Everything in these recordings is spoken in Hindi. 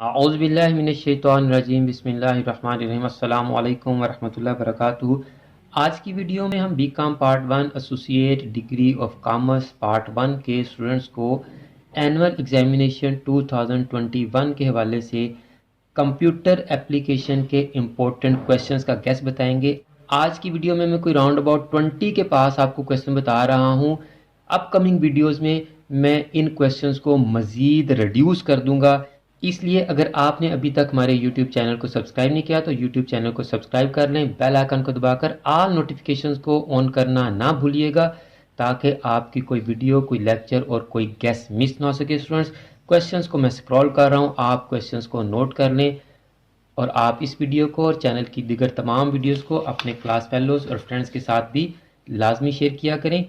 औज़ुबिल्लाहिमिनश्शैतानिर्रजीम बिस्मिल्लाहिर्रहमानिर्रहीम अस्सलामु अलैकुम वरहमतुल्लाहि वबरकातुहू। आज की वीडियो में हम BCom part 1 associate degree of commerce part 1 के स्टूडेंट्स को एनुअल एग्जामिनेशन 2021 के हवाले से कंप्यूटर एप्लीकेशन के इम्पोर्टेंट क्वेश्चंस का गेस बताएंगे। आज की वीडियो में मैं कोई राउंड अबाउट 20 के पास आपको क्वेश्चन बता रहा हूँ। अपकमिंग वीडियोस में मैं इन क्वेश्चंस को मज़ीद रिड्यूस कर दूंगा, इसलिए अगर आपने अभी तक हमारे YouTube चैनल को सब्सक्राइब नहीं किया तो YouTube चैनल को सब्सक्राइब कर लें, बेल आइकन को दबाकर ऑल नोटिफिकेशंस को ऑन करना ना भूलिएगा ताकि आपकी कोई वीडियो, कोई लेक्चर और कोई गेस्ट मिस ना हो सके। स्टूडेंट्स, क्वेश्चंस को मैं स्क्रॉल कर रहा हूँ, आप क्वेश्चंस को नोट कर लें और आप इस वीडियो को और चैनल की दीगर तमाम वीडियोज़ को अपने क्लास फेलोज़ और फ्रेंड्स के साथ भी लाजमी शेयर किया करें।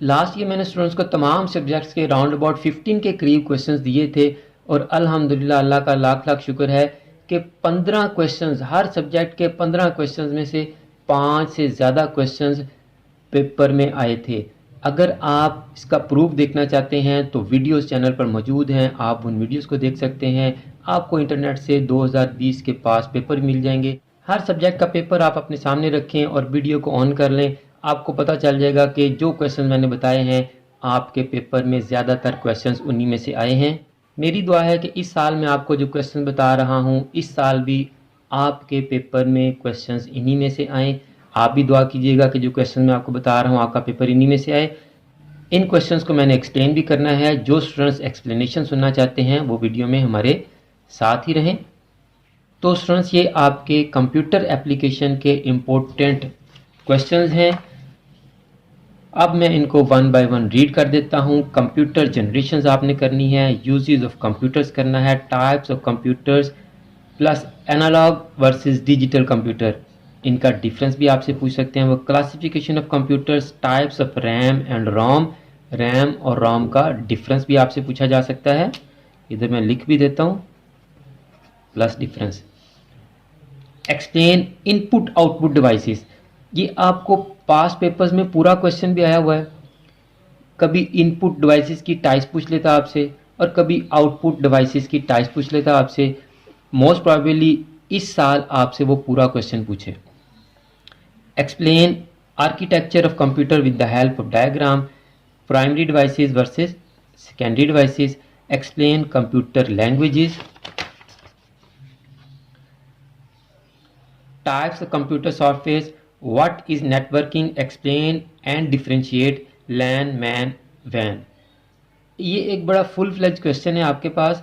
लास्ट ईयर मैंने स्टूडेंट्स को तमाम सब्जेक्ट्स के राउंड अबाउट 15 के करीब क्वेश्चंस दिए थे और अल्हम्दुलिल्लाह अल्लाह का लाख लाख शुक्र है कि 15 क्वेश्चंस, हर सब्जेक्ट के 15 क्वेश्चंस में से 5 से ज़्यादा क्वेश्चंस पेपर में आए थे। अगर आप इसका प्रूफ देखना चाहते हैं तो वीडियोस चैनल पर मौजूद हैं, आप उन वीडियोस को देख सकते हैं। आपको इंटरनेट से 2020 के पास पेपर मिल जाएंगे। हर सब्जेक्ट का पेपर आप अपने सामने रखें और वीडियो को ऑन कर लें, आपको पता चल जाएगा कि जो क्वेश्चन मैंने बताए हैं आपके पेपर में ज़्यादातर क्वेश्चंस उन्हीं में से आए हैं। मेरी दुआ है कि इस साल मैं आपको जो क्वेश्चन बता रहा हूँ इस साल भी आपके पेपर में क्वेश्चंस इन्हीं में से आएँ। आप भी दुआ कीजिएगा कि जो क्वेश्चन मैं आपको बता रहा हूँ आपका पेपर इन्हीं में से आए। इन क्वेश्चंस को मैंने एक्सप्लेन भी करना है। जो स्टूडेंट्स एक्सप्लेनेशन सुनना चाहते हैं वो वीडियो में हमारे साथ ही रहें। तो स्टूडेंट्स, ये आपके कंप्यूटर एप्लीकेशन के इम्पोर्टेंट क्वेश्चंस हैं। अब मैं इनको वन बाय वन रीड कर देता हूँ। कंप्यूटर जनरेशंस आपने करनी है, यूजेस ऑफ कंप्यूटर्स करना है, types of computers plus analog versus digital computer, इनका डिफरेंस भी आपसे पूछ सकते हैं। वो classification of computers, types of RAM and ROM, RAM और रोम का डिफरेंस भी आपसे पूछा जा सकता है। इधर मैं लिख भी देता हूँ plus difference. Explain input output devices, ये आपको पास पेपर्स में पूरा क्वेश्चन भी आया हुआ है। कभी इनपुट डिवाइसेस की टाइप्स पूछ लेता आपसे और कभी आउटपुट डिवाइसेस की टाइप्स पूछ लेता आपसे। मोस्ट प्रोबेबली इस साल आपसे वो पूरा क्वेश्चन पूछे। Explain architecture of computer with the help of diagram, primary devices versus secondary devices. Explain computer languages, types of computer software, What is networking, explain and differentiate LAN, MAN, WAN। ये एक बड़ा फुल फ्लेज क्वेश्चन है आपके पास,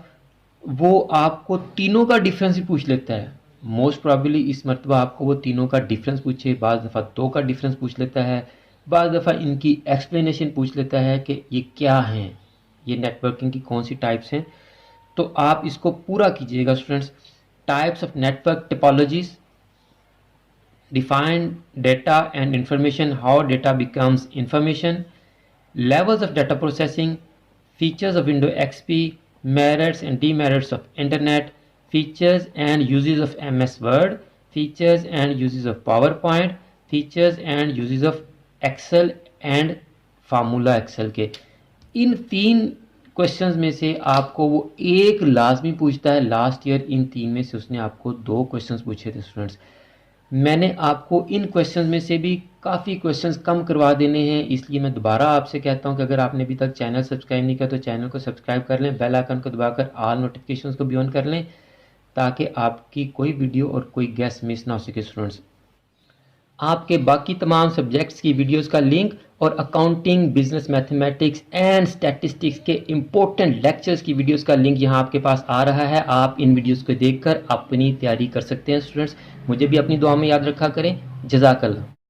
वो आपको तीनों का डिफरेंस भी पूछ लेता है। मोस्ट प्रॉबेबली इस मरतबा आपको वो तीनों का डिफरेंस पूछे, बाज़ दफ़ा दो का डिफरेंस पूछ लेता है, बाज़ दफ़ा इनकी एक्सप्लेनेशन पूछ लेता है कि ये क्या हैं, ये नेटवर्किंग की कौन सी टाइप्स हैं। तो आप इसको पूरा कीजिएगा students. Types of network typologies, define data and information, how data becomes information, levels of data processing, features of Windows XP, merits and demerits of internet, features and uses of MS Word, features and uses of PowerPoint, features and uses of Excel and formula Excel के। इन 3 क्वेश्चंस में से आपको वो एक लाजमी पूछता है। लास्ट ईयर इन 3 में से उसने आपको 2 क्वेश्चंस पूछे थे स्टूडेंट्स। मैंने आपको इन क्वेश्चंस में से भी काफ़ी क्वेश्चंस कम करवा देने हैं, इसलिए मैं दोबारा आपसे कहता हूं कि अगर आपने अभी तक चैनल सब्सक्राइब नहीं किया तो चैनल को सब्सक्राइब कर लें, बेल आइकन को दबाकर ऑल नोटिफिकेशंस को भी ऑन कर लें ताकि आपकी कोई वीडियो और कोई गेस्ट मिस ना हो सके। स्टूडेंट्स, आपके बाकी तमाम सब्जेक्ट्स की वीडियोस का लिंक और accounting, business mathematics and statistics के इम्पोर्टेंट लेक्चर्स की वीडियोस का लिंक यहाँ आपके पास आ रहा है। आप इन वीडियोस को देखकर अपनी तैयारी कर सकते हैं। स्टूडेंट्स, मुझे भी अपनी दुआ में याद रखा करें। जज़ाकल्लाह।